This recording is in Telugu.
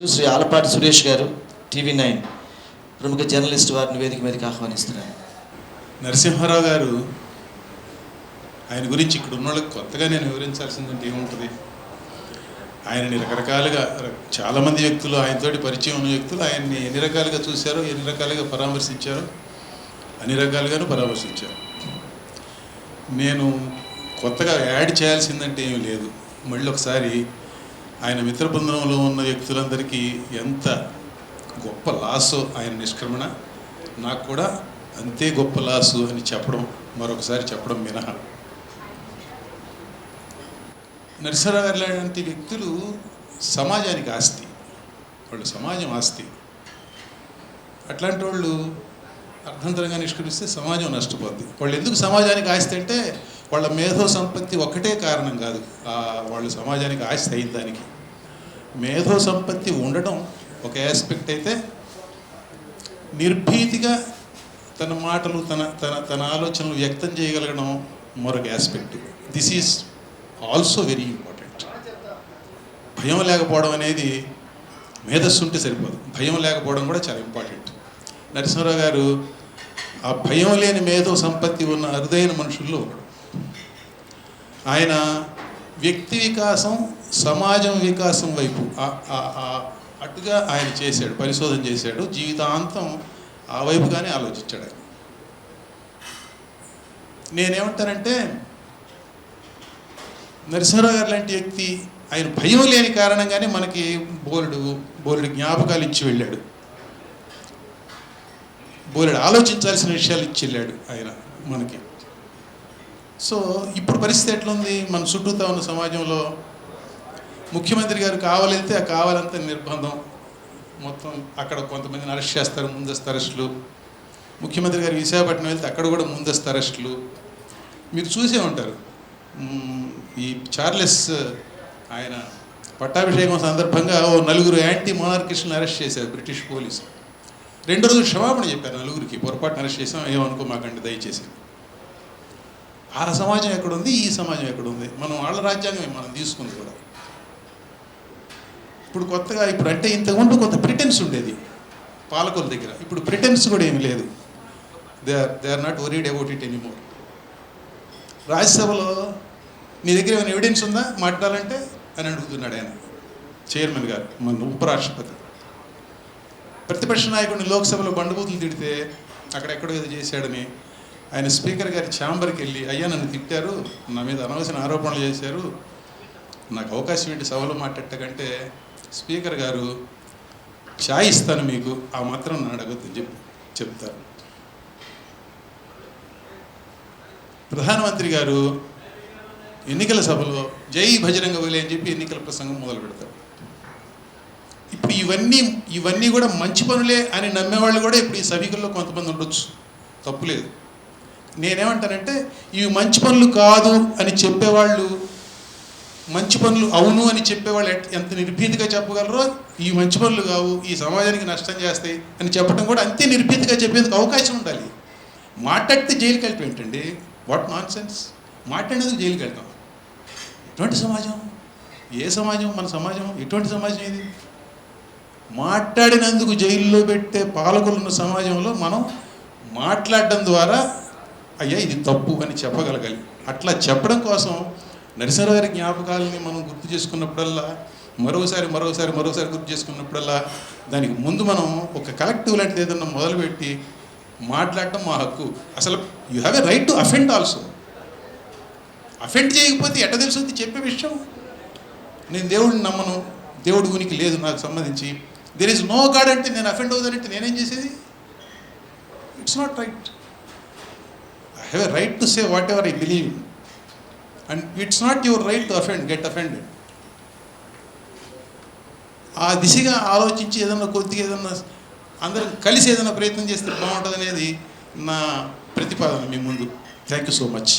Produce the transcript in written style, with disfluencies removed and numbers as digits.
శ్రీ ఆలపాటి సురేష్ గారు, TV9 ప్రముఖ జర్నలిస్ట్ వారిని వేదిక మీదకి ఆహ్వానిస్తున్నారు. నరసింహారావు గారు, ఆయన గురించి ఇక్కడ ఉన్న వాళ్ళకి కొత్తగా నేను వివరించాల్సిందంటే ఏముంటుంది? ఆయనని రకరకాలుగా చాలామంది వ్యక్తులు, ఆయనతోటి పరిచయం ఉన్న వ్యక్తులు ఆయన్ని ఎన్ని రకాలుగా చూశారో, ఎన్ని రకాలుగా పరామర్శించారో, అన్ని రకాలుగాను పరామర్శించారు. నేను కొత్తగా యాడ్ చేయాల్సిందంటే ఏమీ లేదు. మళ్ళీ ఒకసారి ఆయన మిత్ర బృందంలో ఉన్న వ్యక్తులందరికీ ఎంత గొప్ప లాసో ఆయన నిష్క్రమణ, నాకు కూడా అంతే గొప్ప లాసు అని చెప్పడం, మరొకసారి చెప్పడం మినహా. నరసింహారావు గారు లాంటి వ్యక్తులు సమాజానికి ఆస్తి, వాళ్ళు సమాజం ఆస్తి. అట్లాంటి వాళ్ళు అర్థంతరంగా నిష్క్రమిస్తే సమాజం నష్టపోద్ది. వాళ్ళు ఎందుకు సమాజానికి ఆస్తి అంటే వాళ్ళ మేధో సంపత్తి ఒక్కటే కారణం కాదు వాళ్ళు సమాజానికి ఆస్తి అయిన దానికి. మేధో సంపత్తి ఉండడం ఒక ఆస్పెక్ట్ అయితే, నిర్భీతిగా తన మాటలు తన ఆలోచనలు వ్యక్తం చేయగలగడం మరొక aspect. This is also very important. భయం లేకపోవడం అనేది మేధస్సు ఉంటే సరిపోదు, భయం లేకపోవడం కూడా చాలా ఇంపార్టెంట్. నరసింహారావు గారు ఆ భయం లేని మేధో సంపత్తి ఉన్న అరుదైన మనుషుల్లో ఒకడు. ఆయన వ్యక్తి వికాసం, సమాజం వికాసం వైపు అటుగా ఆయన చేశాడు, పరిశోధన చేశాడు. జీవితాంతం ఆ వైపుగానే ఆలోచించాడు ఆయన. నేనేమంటానంటే, నరసింహారావు గారు లాంటి వ్యక్తి ఆయన భయం లేని కారణంగానే మనకి బోలెడు జ్ఞాపకాలు ఇచ్చి వెళ్ళాడు, బోలెడు ఆలోచించాల్సిన విషయాలు ఇచ్చి వెళ్ళాడు ఆయన మనకి. సో ఇప్పుడు పరిస్థితి ఎట్లుంది? మన చుట్టూతా ఉన్న సమాజంలో ముఖ్యమంత్రి గారు కావాలంటే ఆ కావాలంటే నిర్బంధం, మొత్తం అక్కడ కొంతమందిని అరెస్ట్ చేస్తారు, ముందస్తు అరెస్టులు. ముఖ్యమంత్రి గారు విశాఖపట్నం వెళ్తే అక్కడ కూడా ముందస్తు అరెస్టులు. మీరు చూసే ఉంటారు, ఈ చార్లెస్ ఆయన పట్టాభిషేకం సందర్భంగా నలుగురు యాంటీ మోనార్కిస్టులను అరెస్ట్ చేశారు బ్రిటిష్ పోలీసు. 2 రోజులు క్షమాపణ చెప్పారు నలుగురికి, పొరపాటున అరెస్ట్ చేసాం, ఏమనుకో మాకండి దయచేసి. ఆ సమాజం ఎక్కడుంది, ఈ సమాజం ఎక్కడుంది? మనం వాళ్ళ రాజ్యాంగం మనం తీసుకుంది కూడా. ఇప్పుడు కొత్తగా అంటే ఇంతకుముందు కొంత ప్రిటెన్స్ ఉండేది పాలకుల దగ్గర, ఇప్పుడు ప్రిటెన్స్ కూడా ఏమి లేదు. They are not worried about it anymore. రాజ్యసభలో నీ దగ్గర ఏమైనా ఎవిడెన్స్ ఉందా మాట్లాడాలంటే అని అడుగుతున్నాడు ఆయన, చైర్మన్ గారు, మన ఉపరాష్ట్రపతి. ప్రతిపక్ష నాయకుడిని లోక్సభలో బండబూతులు తిడితే అక్కడెక్కడో ఏదో చేశాడని ఆయన స్పీకర్ గారి ఛాంబర్కి వెళ్ళి, అయ్యా నన్ను తిట్టారు, నా మీద అనవసర ఆరోపణలు చేశారు, నాకు అవకాశం ఏంటి సభలో మాట్లాడటకంటే, స్పీకర్ గారు ఛాయ్ ఇస్తాను మీకు, ఆ మాత్రం నన్ను అడగొద్దని చెప్తారు. ప్రధానమంత్రి గారు ఎన్నికల సభలో జై బజరంగ బలి అని చెప్పి ఎన్నికల ప్రసంగం మొదలు పెడతారు. ఇప్పుడు ఇవన్నీ కూడా మంచి పనులే అని నమ్మేవాళ్ళు కూడా ఇప్పుడు ఈ సభికుల్లో కొంతమంది ఉండొచ్చు, తప్పులేదు. నేనేమంటానంటే, ఇవి మంచి పనులు కాదు అని చెప్పేవాళ్ళు, మంచి పనులు అవును అని చెప్పేవాళ్ళు ఎంత నిర్భీతిగా చెప్పగలరో, ఈ మంచి పనులు కావు, ఈ సమాజానికి నష్టం చేస్తాయి అని చెప్పడం కూడా అంతే నిర్భీతిగా చెప్పేందుకు అవకాశం ఉండాలి. మాట్లాడితే జైలుకి వెళ్ళిపోయి ఏంటండి? What non sense! మాట్లాడేందుకు జైలుకి వెళ్తాం? ఎటువంటి సమాజం? ఏ సమాజం? మన సమాజం ఎటువంటి సమాజం ఇది? మాట్లాడినందుకు జైల్లో పెట్టే పాలకులున్న సమాజంలో మనం మాట్లాడడం ద్వారా అయ్యా ఇది తప్పు అని చెప్పగలగాలి. అట్లా చెప్పడం కోసం నరసింహారావు గారి జ్ఞాపకాలని మనం గుర్తు చేసుకున్నప్పుడల్లా, మరోసారి గుర్తు చేసుకున్నప్పుడల్లా, దానికి ముందు మనం ఒక కలెక్టివ్ లాంటిది ఏదన్నా మొదలుపెట్టి మాట్లాడటం మా హక్కు. అసలు you have a right to offend also. Offend చేయకపోతే ఎట్ట తెలుస్తుంది చెప్పే విషయం? నేను దేవుడిని నమ్మను, దేవుడి ఉనికి లేదు నాకు సంబంధించి, దేర్ ఈజ్ నో గాడ్ అంటే నేను అఫెండ్ అవుతానంటే నేనేం చేసేది? It's not right. I have a right to say whatever I believe in, and it's not your right to get offended. ఆ దిశగా ఆలోచించి ఏదన్నా అందరం కలిసి ఏదైనా ప్రయత్నం చేస్తే బాగుంటుంది అనేది నా ప్రతిపాదన మీ ముందు. Thank you so much.